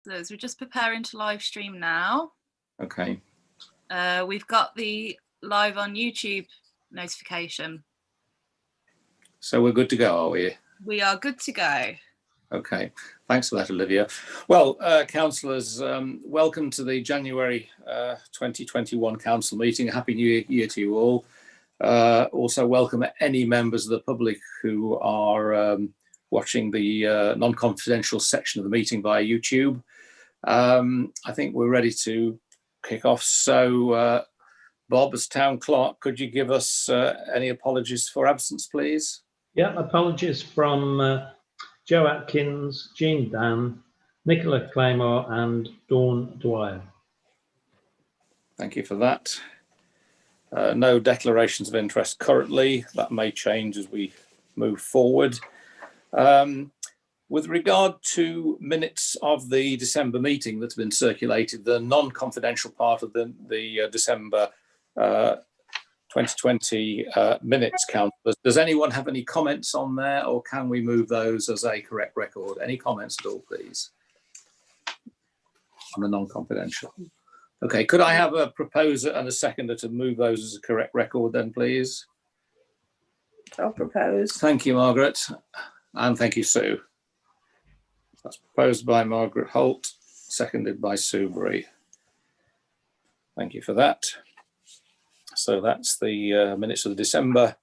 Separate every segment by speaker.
Speaker 1: So as we're just preparing to live stream now.
Speaker 2: Okay.
Speaker 1: We've got the live on YouTube notification.
Speaker 2: So we're good to go, are we?
Speaker 1: We are good to go.
Speaker 2: Okay, thanks for that, Olivia. Well, councillors, welcome to the January 2021 council meeting. Happy New Year to you all. Also welcome any members of the public who are watching the non-confidential section of the meeting via YouTube. I think we're ready to kick off. So, Bob, as town clerk, could you give us any apologies for absence, please?
Speaker 3: Yeah, apologies from Joe Atkins, Jean Dan, Nicola Claymore and Dawn Dwyer.
Speaker 2: Thank you for that. No declarations of interest currently. That may change as we move forward. With regard to minutes of the December meeting that's been circulated, the non-confidential part of the December 2020 minutes, councillors, does anyone have any comments on there, or can we move those as a correct record? Any comments at all, please, on the non-confidential? Okay, could I have a proposer and a seconder to move those as a correct record then, please?
Speaker 4: I'll propose.
Speaker 2: Thank you, Margaret, and thank you, Sue. That's proposed by Margaret Holt, seconded by Sue Bree. Thank you for that. So that's the minutes of the December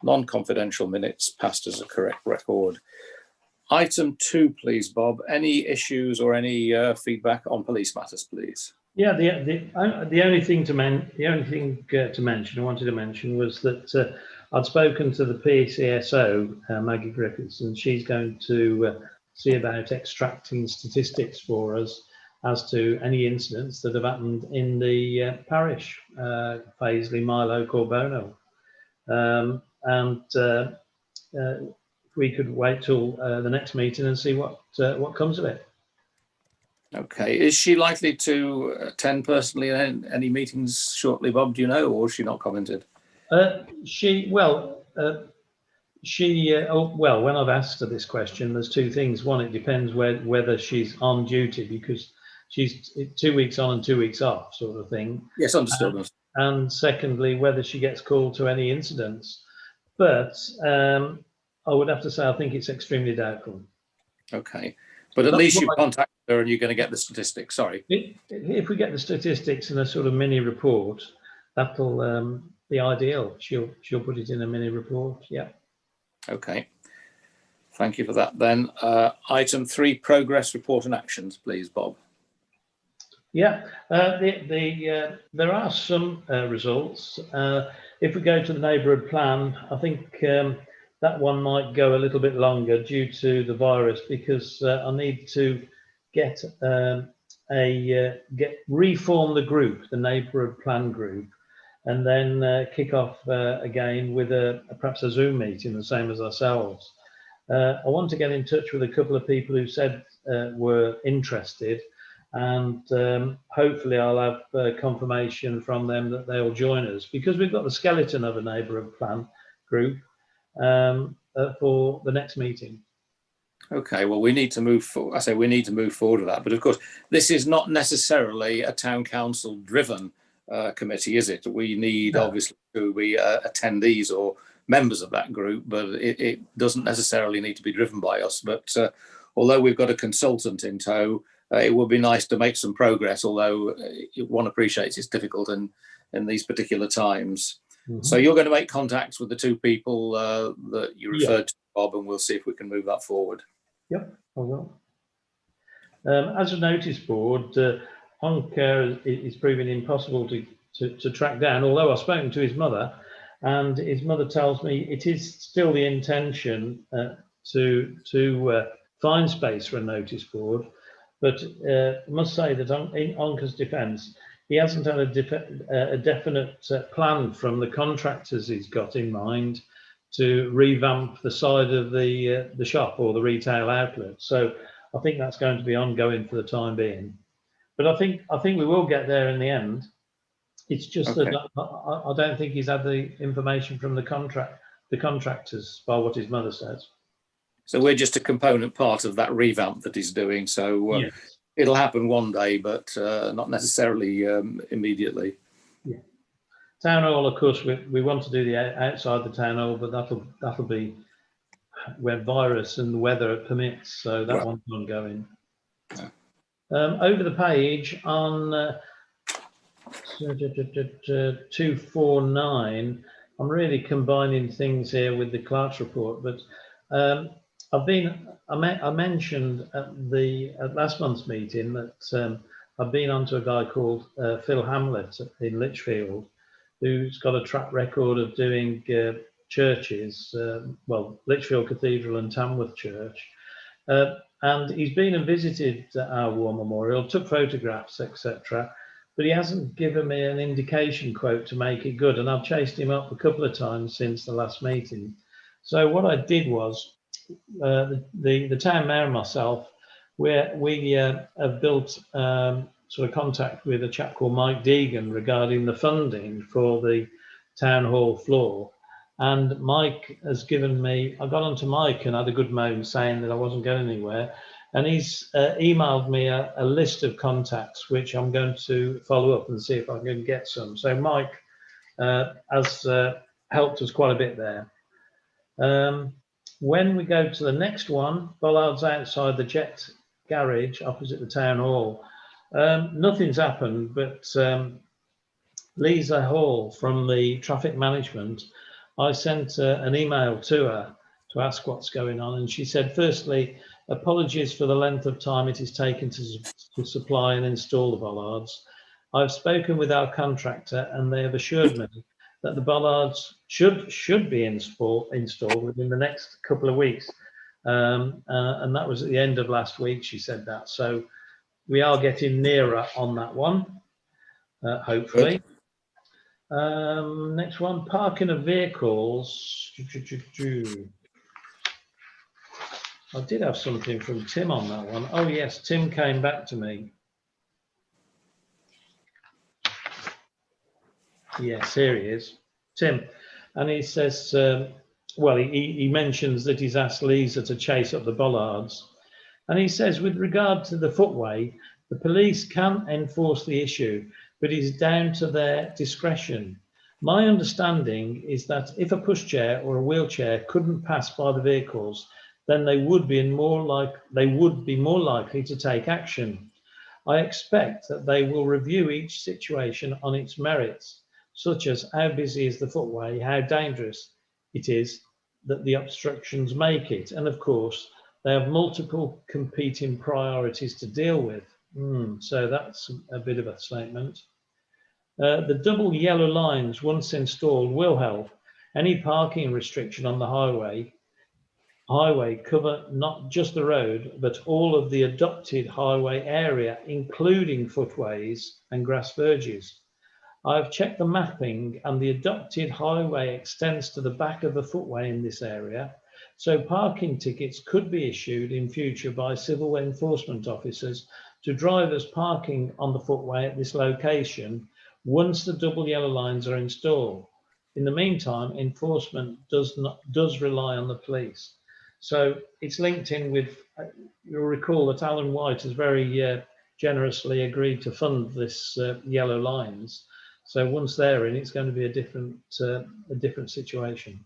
Speaker 2: non-confidential minutes passed as a correct record. Item 2, please, Bob. Any issues or any feedback on police matters, please?
Speaker 3: Yeah, the only thing to mention I wanted to mention was that I'd spoken to the PCSO, Maggie Griffiths, and she's going to see about extracting statistics for us as to any incidents that have happened in the parish, Paisley, Milo, Corbono. And if we could wait till the next meeting and see what comes of it.
Speaker 2: Okay, is she likely to attend personally in any meetings shortly, Bob, do you know, or has she not commented?
Speaker 3: Well, when I've asked her this question, there's two things. One, it depends whether she's on duty, because she's 2 weeks on and 2 weeks off, sort of thing.
Speaker 2: Yes, understood.
Speaker 3: And secondly, whether she gets called to any incidents. But I would have to say I think it's extremely doubtful.
Speaker 2: Okay, but at least you've contacted her and you're going to get the statistics. Sorry.
Speaker 3: If we get the statistics in a sort of mini report, that'll be ideal. She'll put it in a mini report. Yeah.
Speaker 2: Okay. Thank you for that. Then item 3, progress report and actions, please, Bob.
Speaker 3: Yeah, there are some results. If we go to the neighbourhood plan, I think that one might go a little bit longer due to the virus, because I need to reform the group, the neighbourhood plan group, and then kick off again with perhaps a Zoom meeting, the same as ourselves. I want to get in touch with a couple of people who said were interested, and hopefully I'll have confirmation from them that they'll join us, because we've got the skeleton of a neighbourhood plan group for the next meeting. Okay,
Speaker 2: well, we need to move forward. I say we need to move forward with that, but of course this is not necessarily a town council driven committee, is it? We need obviously to be attendees or members of that group, but it doesn't necessarily need to be driven by us. But although we've got a consultant in tow, it would be nice to make some progress, although one appreciates it's difficult in these particular times. Mm-hmm. So you're going to make contacts with the two people that you referred to, Bob, and we'll see if we can move that forward.
Speaker 3: Yep, I will. As a notice board, home care is proving impossible to track down, although I've spoken to his mother, and his mother tells me it is still the intention to find space for a notice board. But I must say that in Onca's defence, he hasn't had a definite plan from the contractors he's got in mind to revamp the side of the shop or the retail outlet. So I think that's going to be ongoing for the time being. But I think we will get there in the end. It's just that I don't think he's had the information from the contractors by what his mother says.
Speaker 2: So we're just a component part of that revamp that he's doing. So it'll happen one day, but not necessarily immediately.
Speaker 3: Yeah. Town hall, of course, we want to do the outside the town hall, but that'll be when virus and weather permits, so that one's ongoing.
Speaker 2: Yeah.
Speaker 3: Over the page on 249, I'm really combining things here with the clerk's report, but I mentioned at last month's meeting that I've been onto a guy called Phil Hamlet in Lichfield, who's got a track record of doing churches, well, Lichfield Cathedral and Tamworth Church. And he's been and visited our war memorial, took photographs, etc. But he hasn't given me an indication quote to make it good. And I've chased him up a couple of times since the last meeting. So what I did was, the town mayor and myself, we have built sort of contact with a chap called Mike Deegan regarding the funding for the town hall floor. And Mike has given me, I got onto Mike and had a good moan saying that I wasn't going anywhere. And he's emailed me a list of contacts, which I'm going to follow up and see if I can get some. So Mike has helped us quite a bit there. When we go to the next one, bollards outside the Jet garage opposite the town hall. Nothing's happened, but Lisa Hall from the traffic management, I sent an email to her to ask what's going on, and she said, firstly, apologies for the length of time it is taken to supply and install the bollards. I've spoken with our contractor and they have assured me that the bollards should be installed within the next couple of weeks. And that was at the end of last week, she said that. So we are getting nearer on that one, hopefully. Good. Next one, parking of vehicles. I did have something from Tim on that one. Oh yes, Tim came back to me. Yes, here he is, Tim. And he says, well, he mentions that he's asked Lisa to chase up the bollards. And he says, with regard to the footway, the police can enforce the issue, but it's down to their discretion. My understanding is that if a pushchair or a wheelchair couldn't pass by the vehicles, then they would be more likely to take action. I expect that they will review each situation on its merits, such as how busy is the footway, how dangerous it is that the obstructions make it, and of course, they have multiple competing priorities to deal with. So that's a bit of a statement. The double yellow lines, once installed, will help. Any parking restriction on the highway cover not just the road, but all of the adopted highway area, including footways and grass verges. I've checked the mapping and the adopted highway extends to the back of the footway in this area. So parking tickets could be issued in future by civil enforcement officers to drivers parking on the footway at this location once the double yellow lines are installed. In the meantime, enforcement does rely on the police. So it's linked in with, you'll recall that Alan White has very generously agreed to fund this yellow lines. So once they're in, it's going to be a different situation.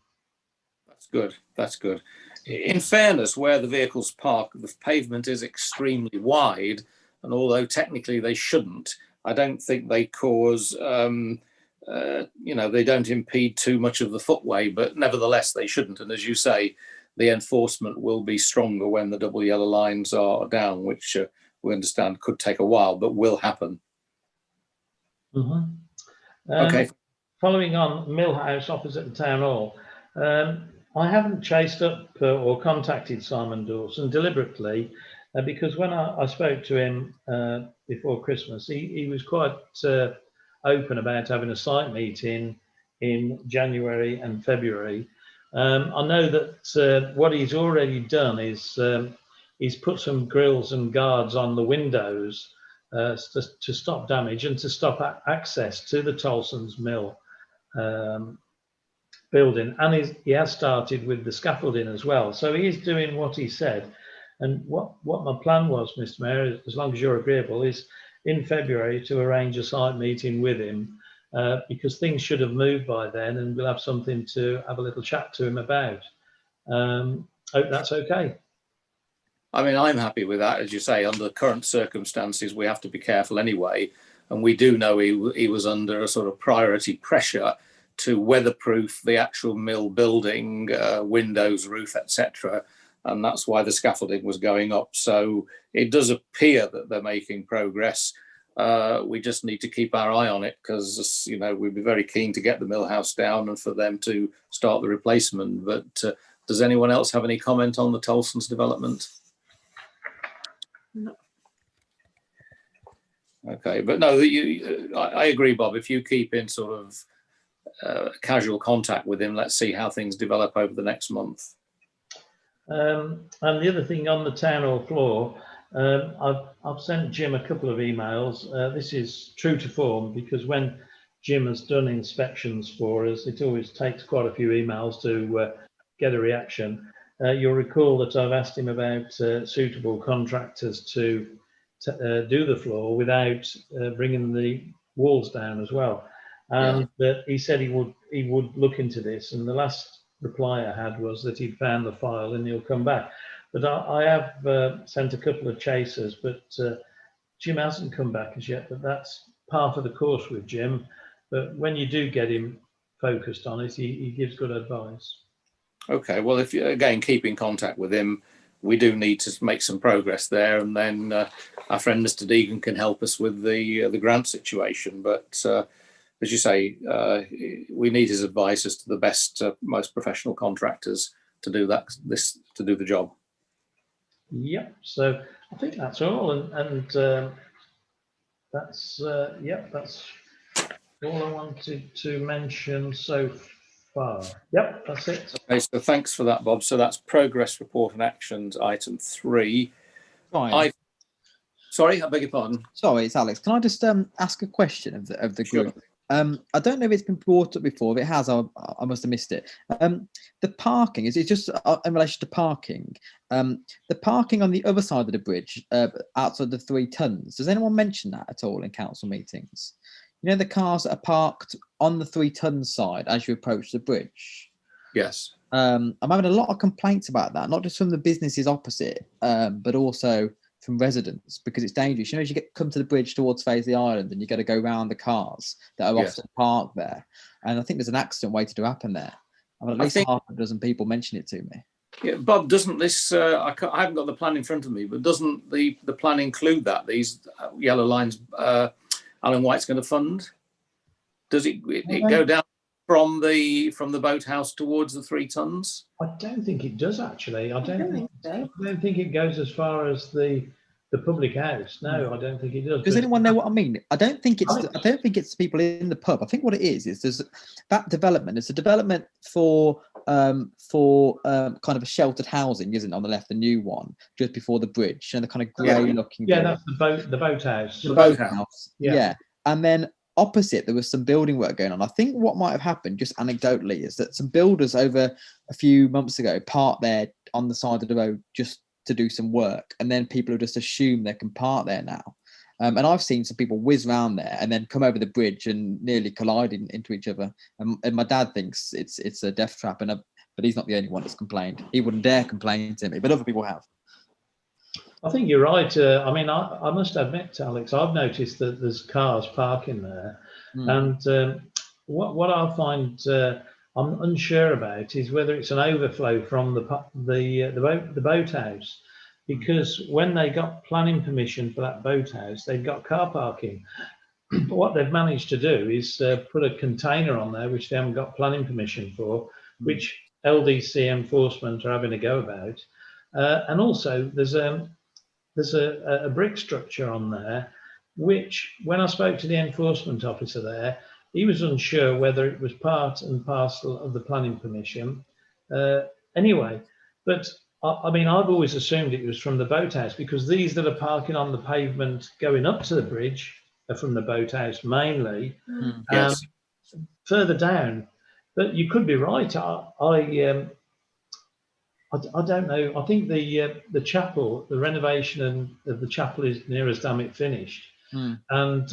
Speaker 2: That's good. That's good. In fairness, where the vehicles park, the pavement is extremely wide, and although technically they shouldn't, I don't think they cause, they don't impede too much of the footway, but nevertheless they shouldn't. And as you say, the enforcement will be stronger when the double yellow lines are down, which we understand could take a while, but will happen. Okay.
Speaker 3: Following on, Millhouse opposite the town hall. I haven't chased up or contacted Simon Dawson deliberately because when I spoke to him before Christmas, he was quite open about having a site meeting in January and February. I know that what he's already done is he's put some grills and guards on the windows to stop damage and to stop access to the Tolson's mill building, and he has started with the scaffolding as well. So he is doing what he said. And what my plan was, Mr. Mayor, as long as you're agreeable, is in February to arrange a site meeting with him, because things should have moved by then, and we'll have something to have a little chat to him about. Hope that's okay.
Speaker 2: I mean, I'm happy with that. As you say, under the current circumstances, we have to be careful anyway. And we do know he was under a sort of priority pressure to weatherproof the actual mill building, windows, roof, etc. And that's why the scaffolding was going up. So it does appear that they're making progress. We just need to keep our eye on it, because, you know, we'd be very keen to get the mill house down and for them to start the replacement. But does anyone else have any comment on the Tolson's development?
Speaker 4: No.
Speaker 2: Okay, but no, I agree, Bob. If you keep in sort of casual contact with him, let's see how things develop over the next month.
Speaker 3: And the other thing on the town hall floor, I've sent Jim a couple of emails. This is true to form, because when Jim has done inspections for us, it always takes quite a few emails to get a reaction. You'll recall that I've asked him about suitable contractors to do the floor without bringing the walls down as well. And he said he would look into this. And the last reply I had was that he'd found the file and he'll come back. But I have sent a couple of chasers, but Jim hasn't come back as yet. But that's part of the course with Jim. But when you do get him focused on it, he gives good advice. Okay,
Speaker 2: well, if you, again, keep in contact with him, we do need to make some progress there, and then our friend Mr. Deegan can help us with the grant situation. But as you say, we need his advice as to the best, most professional contractors to do the job.
Speaker 3: Yeah, so I think that's all, and that's that's all I wanted to mention so far. Yep, that's it.
Speaker 2: Okay, so thanks for that, Bob. So that's progress report and actions, item 3. Sorry, I beg your pardon.
Speaker 5: Sorry, it's Alex. Can I just ask a question of the group? Sure. I don't know if it's been brought up before. If it has, I must have missed it. The parking, is it just in relation to parking? The parking on the other side of the bridge, outside the 3 tons. Does anyone mention that at all in council meetings? You know, the cars that are parked on the 3 ton side as you approach the bridge?
Speaker 2: Yes.
Speaker 5: I'm having a lot of complaints about that, not just from the businesses opposite, but also from residents, because it's dangerous. You know, as you come to the bridge towards Fazeley Island and you got to go around the cars that are often parked there. And I think there's an accident waiting to happen there. I mean, at least half a dozen people mention it to me. Yeah,
Speaker 2: Bob, doesn't this, I haven't got the plan in front of me, but doesn't the plan include that, these yellow lines Alan White's going to fund? Does it go down from the boathouse towards the 3 tons?
Speaker 3: I don't think it does, actually. I don't think it goes as far as the public house. No, I don't think it does.
Speaker 5: Does anyone know what I mean? I don't think it's people in the pub. I think what it is there's that development. It's a development for kind of a sheltered housing, isn't it, on the left, the new one just before the bridge, and the kind of grey looking.
Speaker 3: Yeah, that's the boathouse.
Speaker 5: The boathouse. Yeah. And then opposite, there was some building work going on. I think what might have happened, just anecdotally, is that some builders over a few months ago parked there on the side of the road just to do some work, and then people have just assumed they can park there now. And I've seen some people whiz around there and then come over the bridge and nearly colliding into each other. And my dad thinks it's a death trap, but he's not the only one that's complained. He wouldn't dare complain to me, but other people have.
Speaker 3: I think you're right. I mean, I must admit, Alex, I've noticed that there's cars parking there, and what I find I'm unsure about is whether it's an overflow from the boathouse, because when they got planning permission for that boathouse, they've got car parking. But what they've managed to do is put a container on there, which they haven't got planning permission for, which LDC enforcement are having a go about, and also there's a brick structure on there, which when I spoke to the enforcement officer there, he was unsure whether it was part and parcel of the planning permission. Anyway, but I mean, I've always assumed it was from the boathouse, because these that are parking on the pavement going up to the bridge are from the boathouse mainly.
Speaker 2: Yes.
Speaker 3: Further down, but you could be right. I I don't know. I think the chapel, the renovation of the chapel is near as damn it finished. And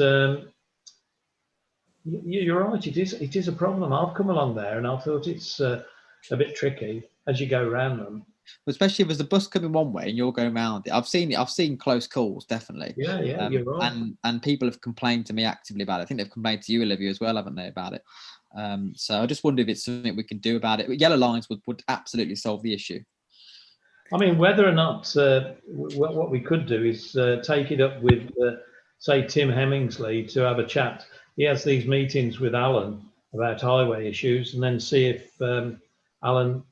Speaker 3: you're right. It is a problem. I've come along there and I thought it's a bit tricky as you go around them.
Speaker 5: Especially if there's a bus coming one way and you're going around it. I've seen close calls, definitely.
Speaker 3: Yeah, you're right.
Speaker 5: And people have complained to me actively about it. I think they've complained to you, Olivia, as well, haven't they, about it? So I just wonder if it's something we can do about it. Yellow lines would absolutely solve the issue.
Speaker 3: I mean, whether or not what we could do is take it up with, say, Tim Hemmingsley to have a chat. He has these meetings with Alan about highway issues, and then see if Alan.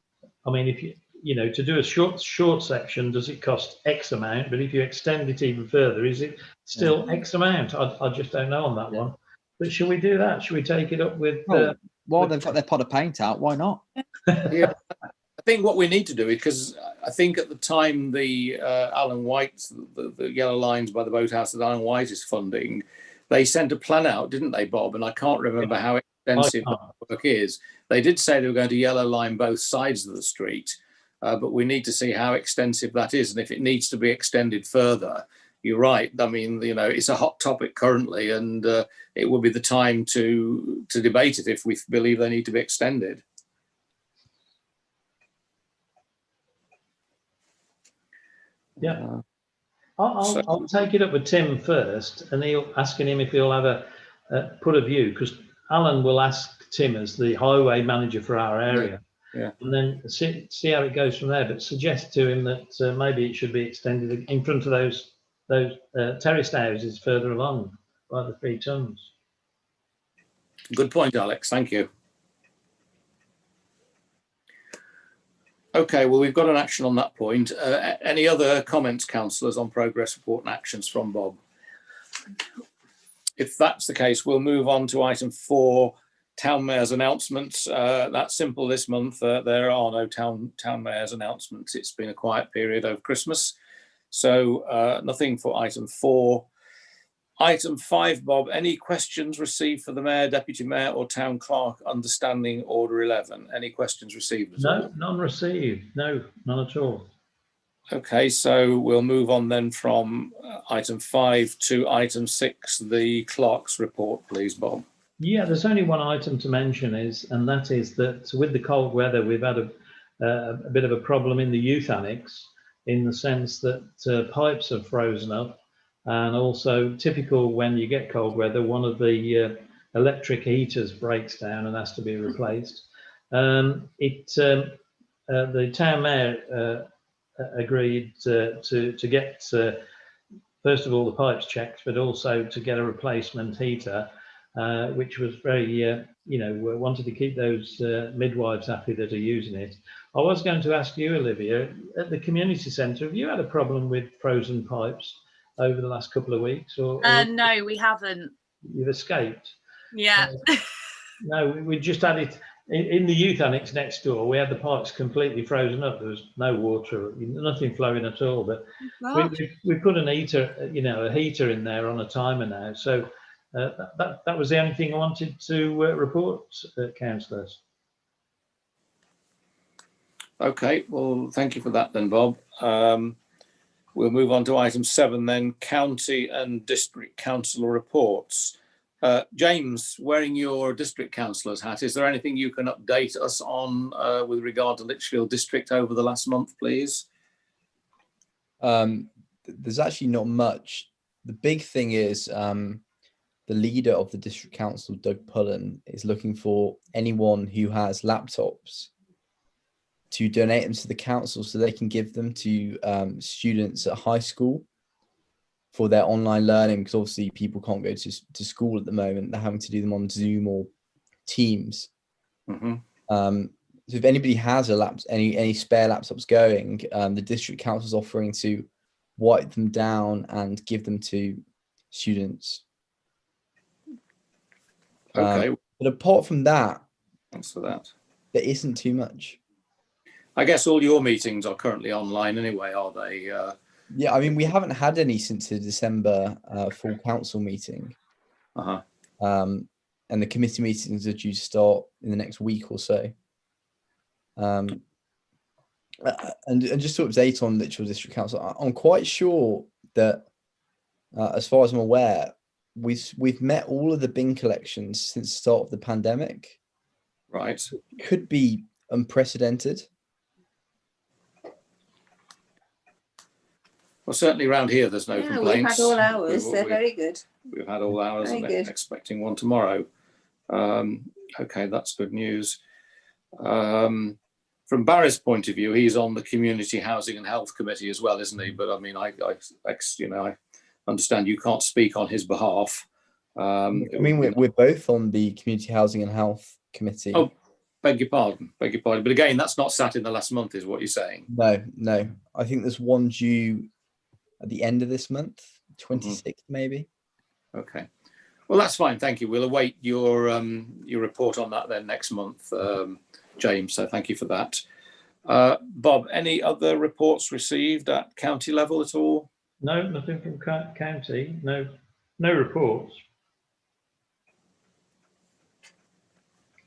Speaker 3: I mean, if you know, to do a short section, does it cost X amount? But if you extend it even further, is it still X amount? I just don't know on that one. But should we do that? Should we take it up with?
Speaker 5: While they've got their pot of paint out, why not?
Speaker 2: Yeah. I think what we need to do, because I think at the time the Alan White's, the yellow lines by the boathouse that Alan White is funding, they sent a plan out, didn't they, Bob? And I can't remember how extensive that work is. They did say they were going to yellow line both sides of the street, but we need to see how extensive that is. And if it needs to be extended further, you're right. I mean, you know, it's a hot topic currently, and it will be the time to debate it if we believe they need to be extended.
Speaker 3: Yeah, I'll take it up with Tim first, and asking him if he'll have a put a view, because Alan will ask Tim as the highway manager for our area, and then see how it goes from there. But suggest to him that maybe it should be extended in front of those terraced houses further along by the 3 tons.
Speaker 2: Good point, Alex. Thank you. Okay, well, we've got an action on that point. Any other comments, councillors, on progress report and actions from Bob? If that's the case, we'll move on to item 4, Town Mayor's announcements. That's simple this month. There are no town mayor's announcements. It's been a quiet period over Christmas. So nothing for item 4. Item 5, Bob, any questions received for the Mayor, Deputy Mayor or Town Clerk understanding Order 11? Any questions received?
Speaker 3: No, none received. No, none at all.
Speaker 2: Okay, so we'll move on then from item 5 to item 6, the Clerk's report, please, Bob.
Speaker 3: Yeah, there's only one item to mention, and that is that with the cold weather, we've had a bit of a problem in the youth annex, in the sense that pipes have frozen up. And also, typical when you get cold weather, one of the electric heaters breaks down and has to be replaced. The town mayor agreed to get, first of all, the pipes checked, but also to get a replacement heater, which was very, wanted to keep those midwives happy that are using it. I was going to ask you, Olivia, at the community centre, have you had a problem with frozen pipes over the last couple of weeks? Or
Speaker 1: no, we haven't.
Speaker 3: You've escaped?
Speaker 1: Yeah.
Speaker 3: No, we just had it in the youth annex next door. We had the pipes completely frozen up. There was no water, nothing flowing at all. But we put an heater, a heater in there on a timer now. So that was the only thing I wanted to report, councillors. Okay,
Speaker 2: well, thank you for that then, Bob. We'll move on to item 7 then, county and district councillor reports. James, wearing your district councillor's hat, is there anything you can update us on with regard to Lichfield district over the last month, please?
Speaker 6: There's actually not much. The big thing is the leader of the district council, Doug Pullen, is looking for anyone who has laptops to donate them to the council so they can give them to students at high school for their online learning, because obviously people can't go to school at the moment. They're having to do them on Zoom or Teams.
Speaker 2: Mm-hmm.
Speaker 6: So if anybody has any spare laptops going, the district council is offering to wipe them down and give them to students.
Speaker 2: Okay.
Speaker 6: But apart from that,
Speaker 2: thanks for that.
Speaker 6: There isn't too much.
Speaker 2: I guess all your meetings are currently online anyway, are they?
Speaker 6: Yeah, I mean, we haven't had any since the December full council meeting.
Speaker 2: Uh-huh.
Speaker 6: And the committee meetings are due to start in the next week or so. And just to update on Lichfield District Council, I'm quite sure that, as far as I'm aware, we've met all of the bin collections since the start of the pandemic.
Speaker 2: Right.
Speaker 6: Could be unprecedented.
Speaker 2: Well, certainly around here, there's no
Speaker 4: Yeah,
Speaker 2: complaints.
Speaker 4: we've had all hours. They're very good.
Speaker 2: We've had all hours
Speaker 4: Very
Speaker 2: and
Speaker 4: good.
Speaker 2: expecting one tomorrow. Okay, that's good news. From Barry's point of view, he's on the Community Housing and Health Committee as well, isn't he? But I mean, I understand you can't speak on his behalf.
Speaker 6: I mean, we're both on the Community Housing and Health Committee.
Speaker 2: Oh, beg your pardon. But again, that's not sat in the last month, is what you're saying?
Speaker 6: No. I think there's one due at the end of this month, 26th maybe.
Speaker 2: Okay. Well, that's fine. Thank you. We'll await your report on that then next month, James. So thank you for that. Bob, any other reports received at county level at all?
Speaker 3: No, nothing from county. No reports.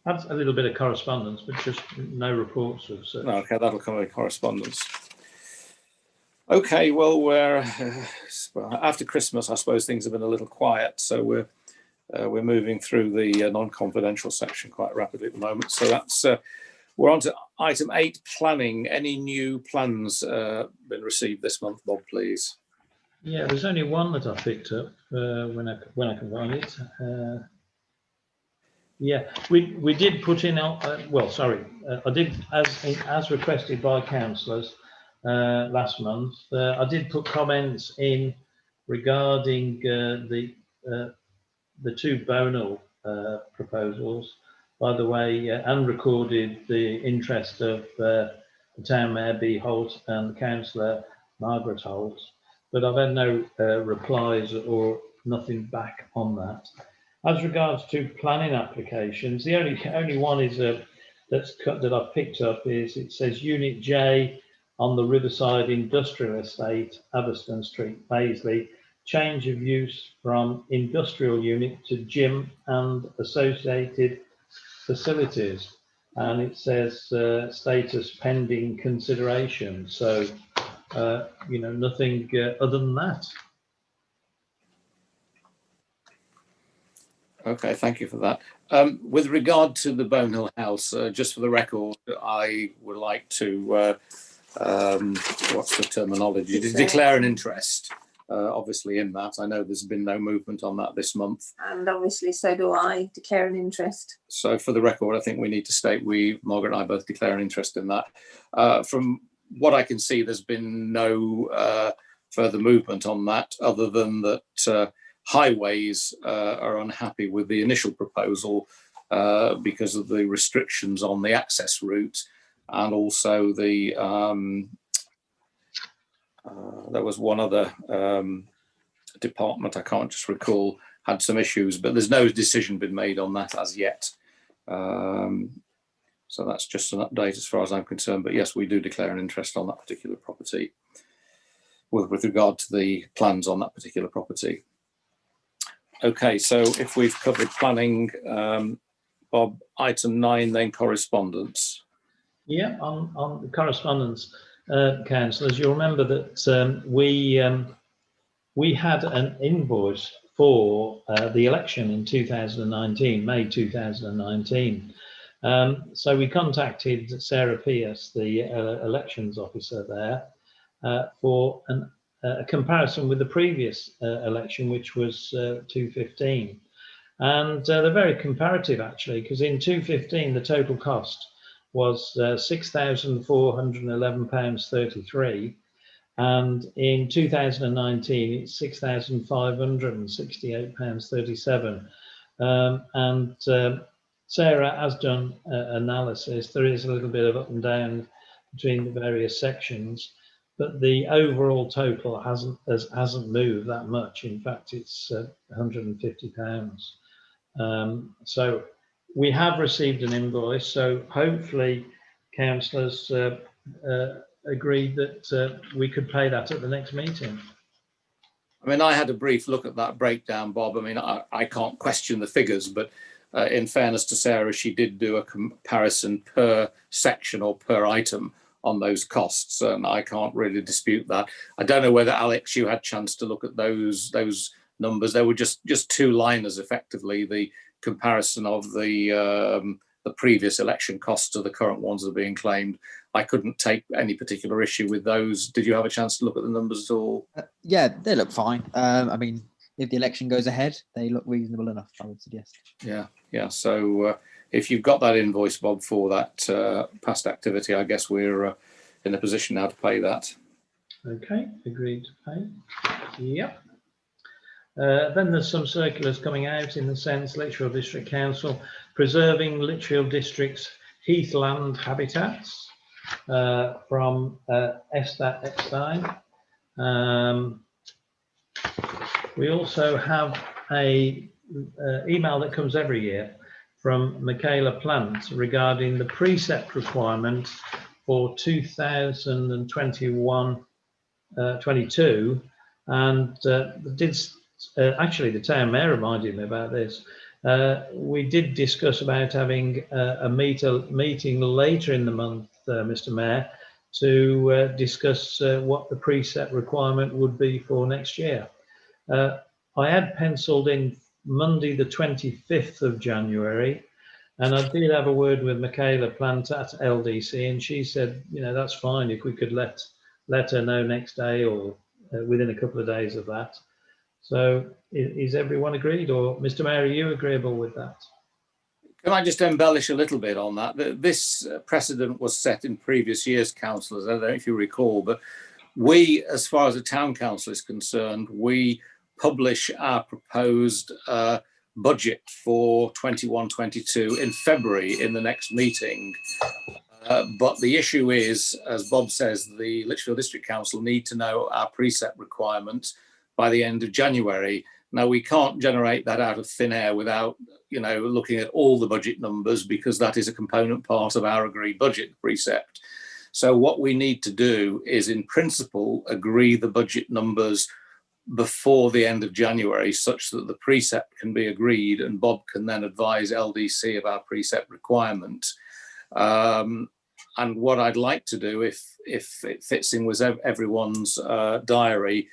Speaker 3: That's a little bit of correspondence, but just no reports of such.
Speaker 2: Okay, that'll come with correspondence. Okay, well, we're after Christmas. I suppose things have been a little quiet, so we're moving through the non-confidential section quite rapidly at the moment. So that's we're on to item 8, planning. Any new plans been received this month, Bob, please?
Speaker 3: Yeah, there's only one that I picked up when I can find it. Yeah, we did put in. I did as requested by councillors last month. I did put comments in regarding the 2 bonal proposals. By the way, and recorded the interest of the town mayor B. Holt and councillor Margaret Holt, but I've had no replies or nothing back on that. As regards to planning applications, the only one is that I've picked up is it says Unit J on the Riverside Industrial Estate, Aberston Street, Paisley, change of use from industrial unit to gym and associated facilities, and it says status pending consideration. So nothing other than that.
Speaker 2: Okay, thank you for that. With regard to the Bonehill House, just for the record, I would like to, what's the terminology? Declare an interest, obviously, in that. I know there's been no movement on that this month.
Speaker 4: And obviously, so do I, declare an interest.
Speaker 2: So for the record, I think we need to state Margaret and I both declare an interest in that. From what I can see, there's been no further movement on that, other than that highways are unhappy with the initial proposal because of the restrictions on the access route, and also the there was one other department, I can't just recall, had some issues, but there's no decision been made on that as yet. So that's just an update as far as I'm concerned. But yes, we do declare an interest on that particular property with regard to the plans on that particular property. Okay, so if we've covered planning, Bob, item 9, then correspondence.
Speaker 3: Yeah, on the correspondence, councillors, you'll remember that we had an invoice for the election in 2019, May 2019. So we contacted Sarah Pierce, the elections officer there, for a comparison with the previous election, which was 2015. And they're very comparative, actually, because in 2015, the total cost was £6,411.33. And in 2019, it's £6,568.37. And Sarah has done analysis. There is a little bit of up and down between the various sections, but the overall total hasn't moved that much. In fact, it's £150. So we have received an invoice. So hopefully, councillors agreed that we could pay that at the next meeting.
Speaker 2: I mean, I had a brief look at that breakdown, Bob. I mean, I can't question the figures, but in fairness to Sarah, she did do a comparison per section or per item on those costs, and I can't really dispute that. I don't know whether, Alex, you had a chance to look at those numbers. They were just two-liners, effectively, the comparison of the previous election costs to the current ones that are being claimed. I couldn't take any particular issue with those. Did you have a chance to look at the numbers at all?
Speaker 5: Yeah, they look fine. I mean, if the election goes ahead, they look reasonable enough, I would suggest.
Speaker 2: Yeah. So if you've got that invoice, Bob, for that past activity, I guess we're in a position now to pay that.
Speaker 3: Okay, agreed to pay. Yep. Then there's some circulars coming out in the sense Lichfield District Council preserving Lichfield District's heathland habitats from Estat Epstein. We also have a email that comes every year from Michaela Plant regarding the precept requirement for 2021-22, and actually the town mayor reminded me about this. We did discuss about having a meeting later in the month, Mr. Mayor, to discuss what the precept requirement would be for next year. I had penciled in Monday the 25th of January, and I did have a word with Michaela Plant at LDC, and she said, you know, that's fine if we could let her know next day or within a couple of days of that. So is everyone agreed, or Mr. Mayor, are you agreeable with that?
Speaker 2: Can I just embellish a little bit on that? This precedent was set in previous years, councillors. I don't know if you recall, but we, as far as the town council is concerned, we publish our proposed budget for 21-22 in February in the next meeting. But the issue is, as Bob says, the Lichfield District Council need to know our precept requirements by the end of January. Now, we can't generate that out of thin air without, you know, looking at all the budget numbers, because that is a component part of our agreed budget precept. So what we need to do is, in principle, agree the budget numbers before the end of January, such that the precept can be agreed and Bob can then advise LDC of our precept requirement. And what I'd like to do, if it fits in with everyone's diary,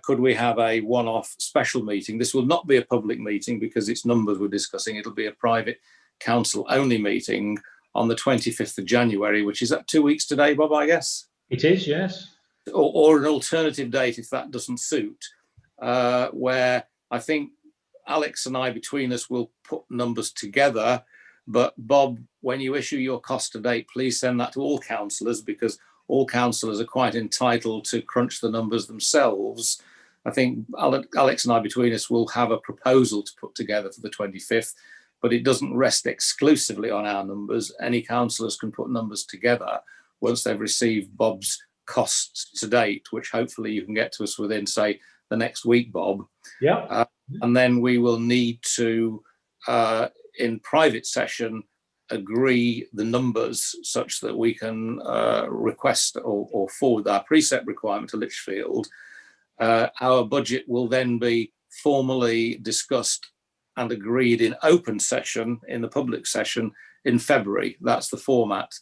Speaker 2: could we have a one-off special meeting? This will not be a public meeting because it's numbers we're discussing. It'll be a private council-only meeting on the 25th of January, which is at 2 weeks today, Bob, I guess?
Speaker 3: It is, yes.
Speaker 2: Or an alternative date if that doesn't suit, where I think Alex and I, between us, will put numbers together. But Bob, when you issue your cost to date, please send that to all councillors, because all councillors are quite entitled to crunch the numbers themselves. I think Alex and I, between us, will have a proposal to put together for the 25th, but it doesn't rest exclusively on our numbers. Any councillors can put numbers together once they've received Bob's costs to date, which hopefully you can get to us within, say, the next week, Bob.
Speaker 3: Yeah.
Speaker 2: And then we will need to, in private session, agree the numbers such that we can request or forward our precept requirement to Lichfield. Our budget will then be formally discussed and agreed in open session, in the public session, in February. That's the format.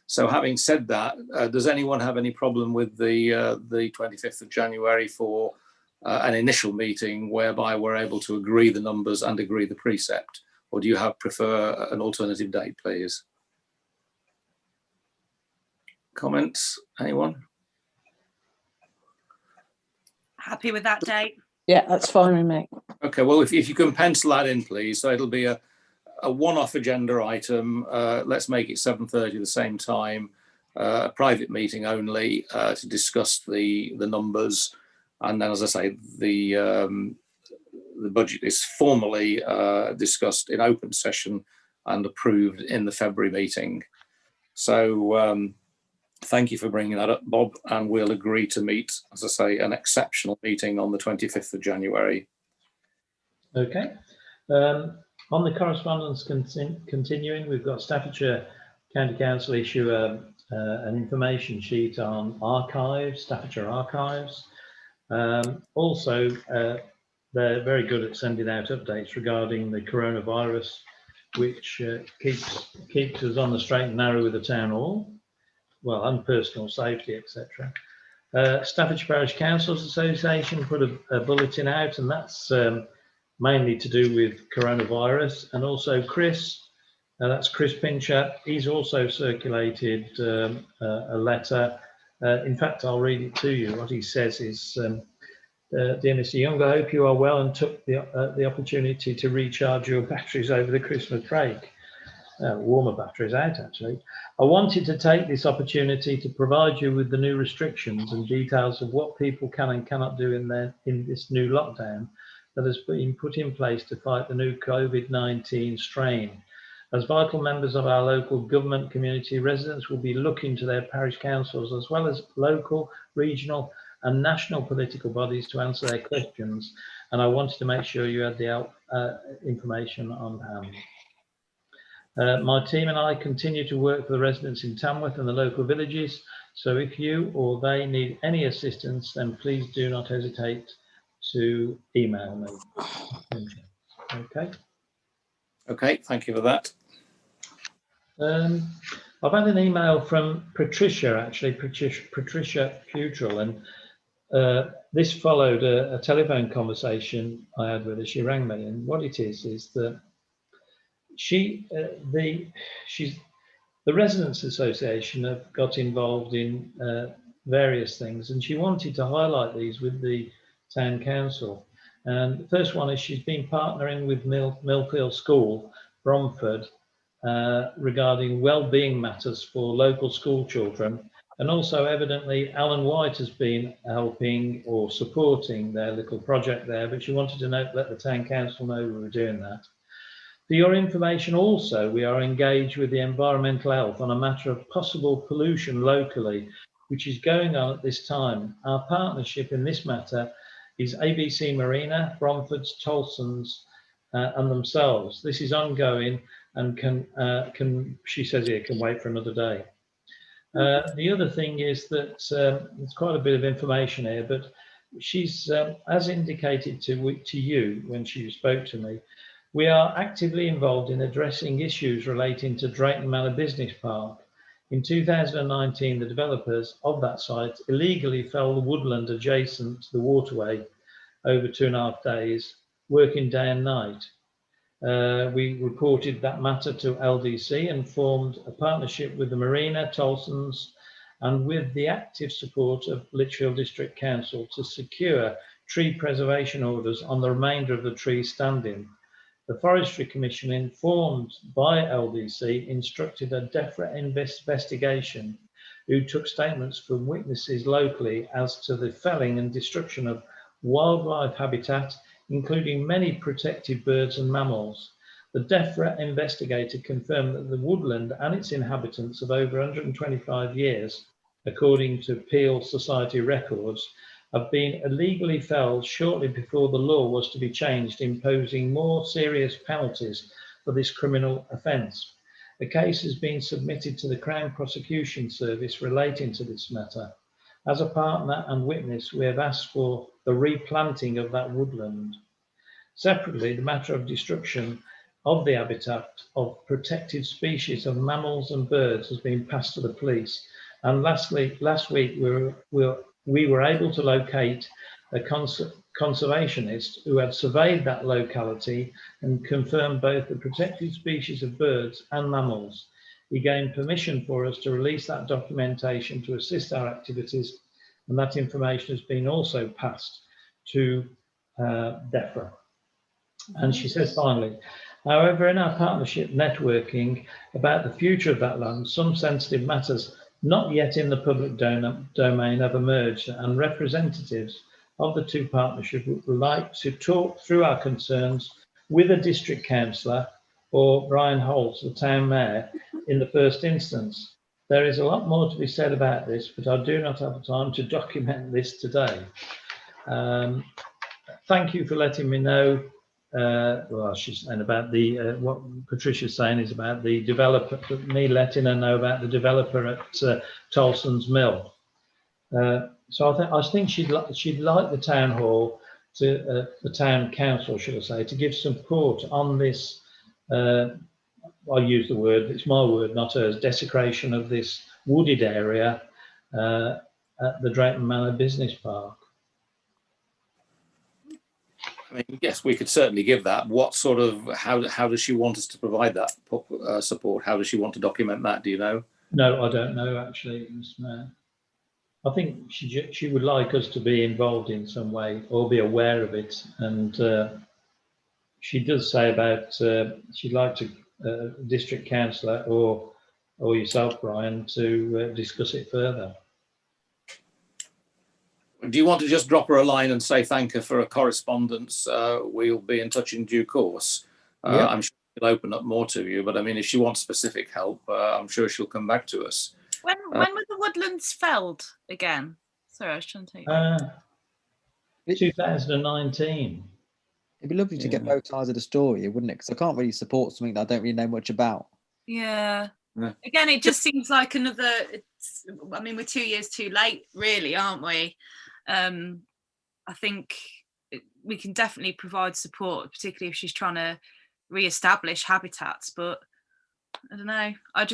Speaker 2: So having said that, does anyone have any problem with the 25th of January for an initial meeting whereby we're able to agree the numbers and agree the precept? Or do you prefer an alternative date, please? Comments, anyone?
Speaker 1: Happy with that date?
Speaker 4: Yeah, that's fine with me.
Speaker 2: Okay, well, if you can pencil that in, please. So it'll be a one-off agenda item. Let's make it 7:30 the same time, a private meeting only to discuss the numbers. And then, as I say, the budget is formally discussed in open session and approved in the February meeting. So thank you for bringing that up, Bob, and we'll agree to meet, as I say, an exceptional meeting on the 25th of January.
Speaker 3: Okay. On the correspondence continuing, we've got Staffordshire County Council issue an information sheet on archives, Staffordshire archives. Also, they're very good at sending out updates regarding the coronavirus, which keeps us on the straight and narrow with the town hall. and personal safety, etc. Staffordshire Parish Councils Association put a bulletin out, and that's mainly to do with coronavirus. And also Chris, that's Chris Pincher, he's also circulated a letter. In fact, I'll read it to you. What he says is, dear Mr. Young, I hope you are well and took the opportunity to recharge your batteries over the Christmas break. Warmer batteries out, actually. I wanted to take this opportunity to provide you with the new restrictions and details of what people can and cannot do in this new lockdown that has been put in place to fight the new COVID-19 strain. As vital members of our local government community, residents will be looking to their parish councils as well as local, regional and national political bodies to answer their questions, and I wanted to make sure you had the information on hand. My team and I continue to work for the residents in Tamworth and the local villages, so if you or they need any assistance, then please do not hesitate to email me. Okay.
Speaker 2: Okay, thank you for that.
Speaker 3: I've had an email from Patricia, actually, Patricia Futrell, and this followed a telephone conversation I had with her. She rang me, and what it is that the Residents Association have got involved in various things, and she wanted to highlight these with the Town Council. And the first one is she's been partnering with Millfield School, Bromford, regarding well-being matters for local school children. And also evidently Alan White has been helping or supporting their little project there, but she wanted to let the Town Council know we were doing that. For your information also, we are engaged with the Environmental Health on a matter of possible pollution locally, which is going on at this time. Our partnership in this matter is ABC Marina, Bromford's, Tolson's and themselves. This is ongoing and can she says here, can wait for another day. The other thing is that there's quite a bit of information here, but she's, as indicated to you when she spoke to me, we are actively involved in addressing issues relating to Drayton Manor Business Park. In 2019, the developers of that site illegally fell the woodland adjacent to the waterway over 2.5 days, working day and night. We reported that matter to LDC and formed a partnership with the Marina, Tolson's, and with the active support of Lichfield District Council to secure tree preservation orders on the remainder of the trees standing. The Forestry Commission, informed by LDC, instructed a DEFRA investigation who took statements from witnesses locally as to the felling and destruction of wildlife habitat, including many protected birds and mammals. The DEFRA investigator confirmed that the woodland and its inhabitants of over 125 years, according to Peel Society records, have been illegally felled shortly before the law was to be changed, imposing more serious penalties for this criminal offence. A case has been submitted to the Crown Prosecution Service relating to this matter. As a partner and witness, we have asked for the replanting of that woodland. Separately, the matter of destruction of the habitat of protected species of mammals and birds has been passed to the police. And last week we were able to locate a conservationist who had surveyed that locality and confirmed both the protected species of birds and mammals. He gained permission for us to release that documentation to assist our activities, and that information has been also passed to DEFRA. And she says finally, however, in our partnership networking about the future of that land, some sensitive matters not yet in the public domain have emerged, and representatives of the two partnerships would like to talk through our concerns with a district councillor or Brian Holtz, the town mayor, in the first instance. There is a lot more to be said about this, but I do not have the time to document this today. Thank you for letting me know. Well, she's saying about the what Patricia's saying is about the developer, me letting her know about the developer at Tolson's Mill. So I think she'd like the town hall to the town council, should I say, to give support on this. I use the word, it's my word, not hers, desecration of this wooded area at the Drayton Manor Business Park.
Speaker 2: I mean, yes, we could certainly give that. What sort of, how does she want us to provide that support? How does she want to document that? Do you know?
Speaker 3: No, I don't know actually, Mr. Mayor. I think she would like us to be involved in some way or be aware of it. And she does say about she'd like to district councillor or yourself, Brian, to discuss it further.
Speaker 2: Do you want to just drop her a line and say thank her for a correspondence? We'll be in touch in due course.
Speaker 5: Yep.
Speaker 2: I'm sure she'll open up more to you, but I mean, if she wants specific help, I'm sure she'll come back to us.
Speaker 1: When were the woodlands felled again? Sorry, I was trying to think.
Speaker 3: 2019.
Speaker 5: It'd be lovely to get both sides of the story, wouldn't it? Because I can't really support something that I don't really know much about.
Speaker 1: Yeah.
Speaker 2: Yeah.
Speaker 1: Again, it just seems like another. I mean, we're 2 years too late, really, aren't we? I think we can definitely provide support, particularly if she's trying to re-establish habitats. But I don't know. I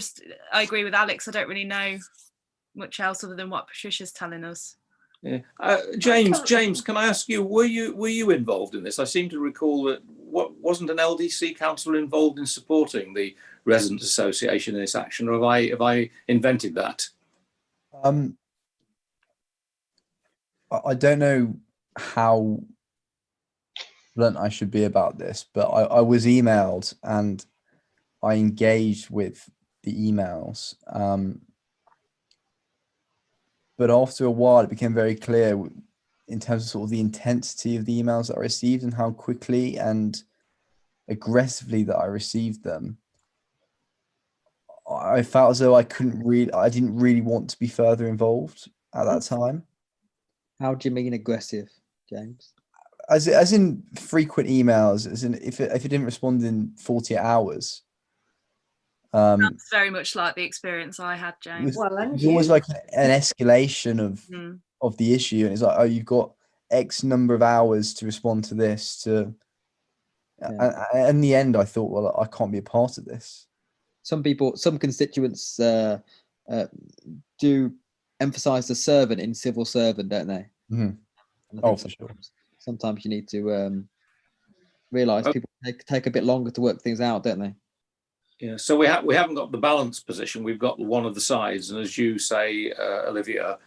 Speaker 1: agree with Alex. I don't really know much else other than what Patricia's telling us.
Speaker 2: Yeah. James, can I ask you, were you involved in this? I seem to recall that wasn't an LDC councillor involved in supporting the Residents Association in this action, or have I invented that?
Speaker 6: I don't know how blunt I should be about this, but I was emailed and I engaged with the emails. But after a while, it became very clear in terms of sort of the intensity of the emails that I received and how quickly and aggressively that I received them. I felt as though I didn't really want to be further involved at that time.
Speaker 5: How do you mean aggressive, James?
Speaker 6: As in frequent emails, as in if it didn't respond in 48 hours.
Speaker 1: That's very much like the experience I had, James.
Speaker 6: It was almost like an escalation of the issue, and it's like, oh, you've got X number of hours to respond to this. And in the end, I thought, well, I can't be a part of this.
Speaker 5: Some constituents do emphasise the servant in civil servant, don't they?
Speaker 6: Mm-hmm. Oh, for sure.
Speaker 5: Sometimes you need to realise people take a bit longer to work things out, don't they?
Speaker 2: Yeah, so we haven't got the balanced position. We've got one of the sides, and as you say, Olivia,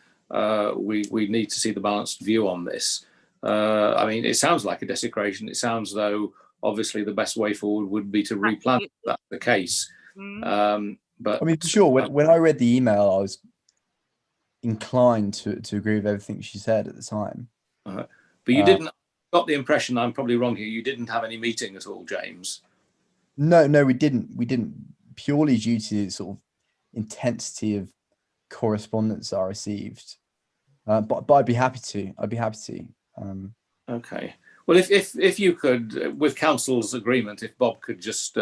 Speaker 2: we need to see the balanced view on this. I mean, it sounds like a desecration. It sounds though obviously the best way forward would be to replan if that's the case. But
Speaker 6: I mean, for sure, when I read the email, I was inclined to agree with everything she said at the time.
Speaker 2: But you didn't got the impression, I'm probably wrong here, you didn't have any meeting at all, James?
Speaker 6: No, we didn't. We didn't, purely due to the sort of intensity of correspondence I received. But I'd be happy to.
Speaker 2: Okay. Well, if you could, with council's agreement, if Bob could just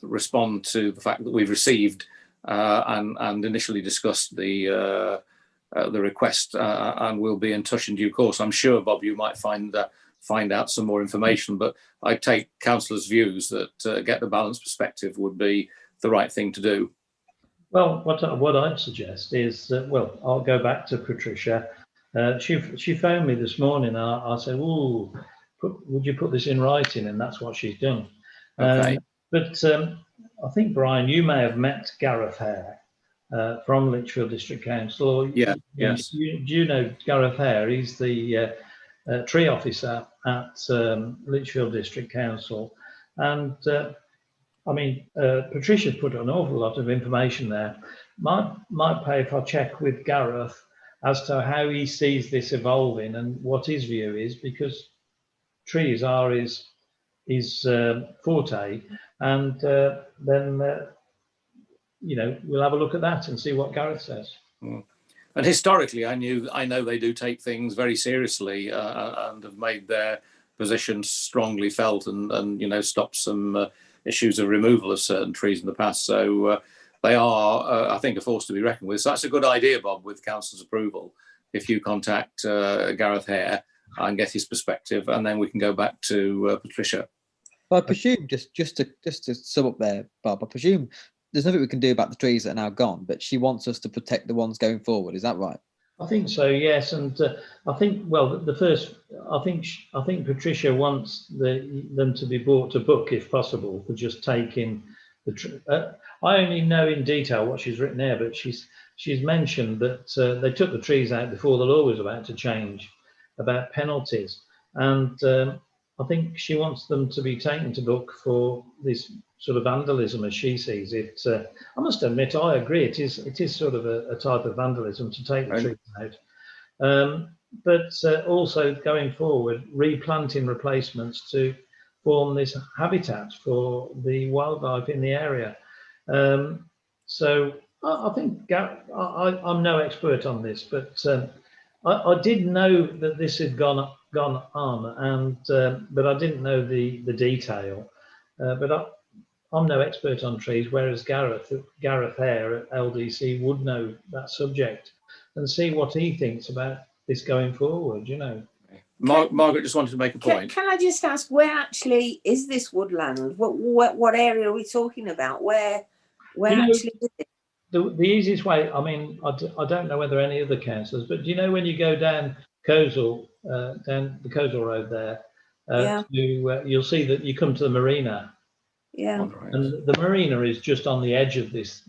Speaker 2: respond to the fact that we've received and initially discussed the request, and we'll be in touch in due course. I'm sure, Bob, you might find out some more information, but I take councillors' views that get the balanced perspective would be the right thing to do.
Speaker 3: Well, what I'd suggest is, I'll go back to Patricia. She phoned me this morning. I said, "Ooh, would you put this in writing?" And that's what she's done.
Speaker 2: Okay.
Speaker 3: But I think, Brian, you may have met Gareth Hare from Lichfield District Council.
Speaker 2: Yeah. Yes.
Speaker 3: Do you know Gareth Hare? He's the tree officer at Lichfield District Council, and Patricia put an awful lot of information there. Might pay if I check with Gareth as to how he sees this evolving and what his view is, because trees are his forte, and then we'll have a look at that and see what Gareth says.
Speaker 2: And historically, I know they do take things very seriously and have made their positions strongly felt and stopped some issues of removal of certain trees in the past. So they are, I think, a force to be reckoned with. So that's a good idea, Bob, with council's approval. If you contact Gareth Hare and get his perspective, and then we can go back to Patricia.
Speaker 5: Well, I presume just to sum up there, Bob. I presume there's nothing we can do about the trees that are now gone, but she wants us to protect the ones going forward. Is that right?
Speaker 3: I think so, yes, and I think, well, the first, I think Patricia wants them to be brought to book if possible for just taking the. I only know in detail what she's written there, but she's mentioned that they took the trees out before the law was about to change about penalties, and I think she wants them to be taken to book for this sort of vandalism as she sees it. I must admit, I agree. It is sort of a type of vandalism to take the trees out, but also going forward, replanting replacements to form this habitat for the wildlife in the area. So I think I'm no expert on this, but I did know that this had gone on, and but I didn't know the detail. But I'm no expert on trees, whereas Gareth Hare at LDC would know that subject and see what he thinks about this going forward. You know,
Speaker 2: Margaret just wanted to make a point.
Speaker 4: Can I just ask, where actually is this woodland? What area are we talking about? Where actually is it?
Speaker 3: The easiest way, I mean, I don't know whether any other councillors, but do you know when you go down Coleshill, down the Coleshill Road there, you'll see that you come to the marina.
Speaker 4: Yeah.
Speaker 3: And the marina is just on the edge of this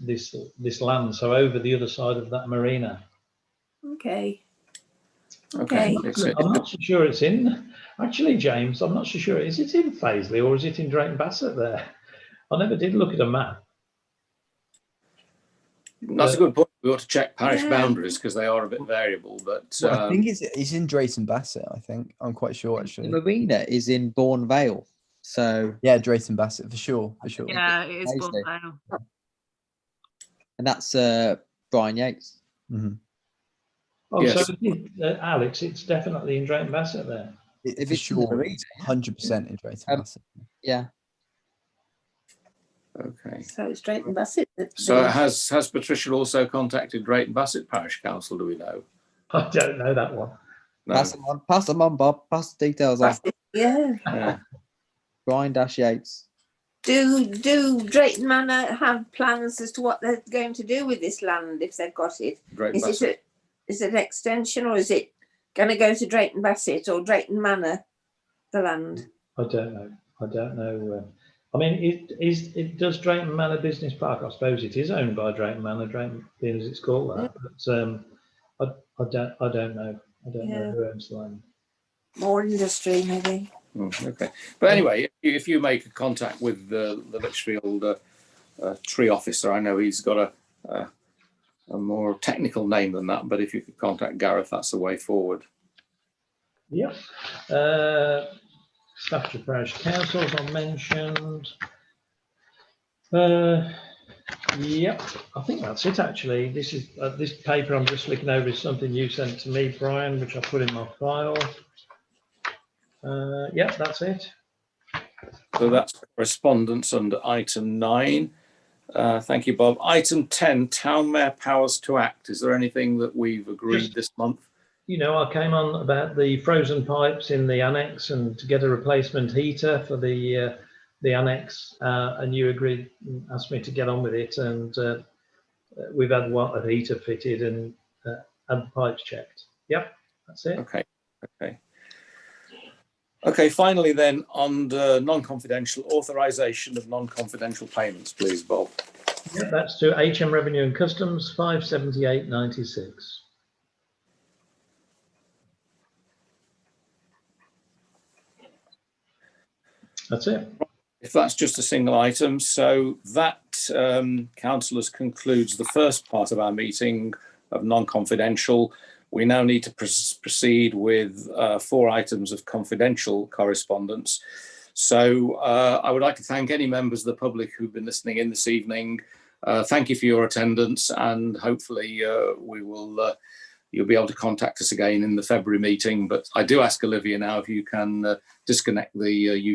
Speaker 3: land, so over the other side of that marina.
Speaker 4: Okay.
Speaker 2: Okay.
Speaker 3: I'm not so sure it's in. Actually, James, I'm not so sure. Is it in Paisley or is it in Drayton Bassett there? I never did look at a map.
Speaker 2: That's a good point. We ought to check parish boundaries because they are a bit variable. But
Speaker 6: I think it's in Drayton Bassett. I think I'm quite sure actually.
Speaker 5: The marina is in Bourne Vale. So
Speaker 6: yeah, Drayton Bassett for sure.
Speaker 1: Yeah, it is Bourne Vale.
Speaker 5: And that's Brian Yates.
Speaker 6: Mm-hmm.
Speaker 3: Oh,
Speaker 2: yes.
Speaker 3: So Alex, it's definitely in Drayton Bassett there.
Speaker 5: If
Speaker 6: for
Speaker 5: it's
Speaker 6: sure, 100% in Drayton Bassett.
Speaker 5: Yeah.
Speaker 2: Okay.
Speaker 4: So it's Drayton Bassett.
Speaker 2: So has Patricia also contacted Drayton Bassett Parish Council? Do we know?
Speaker 3: I don't know that one.
Speaker 2: No.
Speaker 5: Pass them on, Bob. Pass the details on.
Speaker 4: Yeah.
Speaker 5: Brian Yates.
Speaker 4: Do Drayton Manor have plans as to what they're going to do with this land if they've got it? Is it an extension, or is it going to go to Drayton Bassett or Drayton Manor, the land?
Speaker 3: I don't know. I mean, it does Drayton Manor Business Park. I suppose it is owned by Drayton Manor, Drayton being as it's called that. But I don't know. I don't know who owns the land.
Speaker 4: More industry, maybe.
Speaker 2: Okay, but anyway, if you make a contact with the Lichfield tree officer, I know he's got a more technical name than that, but if you could contact Gareth, that's the way forward.
Speaker 3: Yep. Staffordshire Parish Councils I mentioned. Yep, I think that's it actually. This is this paper I'm just looking over is something you sent to me, Brian, which I put in my file. Yep, that's it.
Speaker 2: So that's correspondence under item 9. Thank you, Bob. Item 10, Town Mayor powers to act. Is there anything that we've agreed this month?
Speaker 3: You know, I came on about the frozen pipes in the annex and to get a replacement heater for the annex, and you agreed, asked me to get on with it, and we've had a heater fitted and had the pipes checked. Yep, that's it.
Speaker 2: Okay, finally then, on the non-confidential authorisation of non-confidential payments, please, Bob.
Speaker 3: Yep, that's to HM Revenue and Customs, 578.96. That's it.
Speaker 2: If that's just a single item, so that, councillors, concludes the first part of our meeting of non-confidential. We now need to proceed with 4 items of confidential correspondence. So I would like to thank any members of the public who've been listening in this evening. Thank you for your attendance, and hopefully you'll be able to contact us again in the February meeting. But I do ask Olivia now if you can disconnect the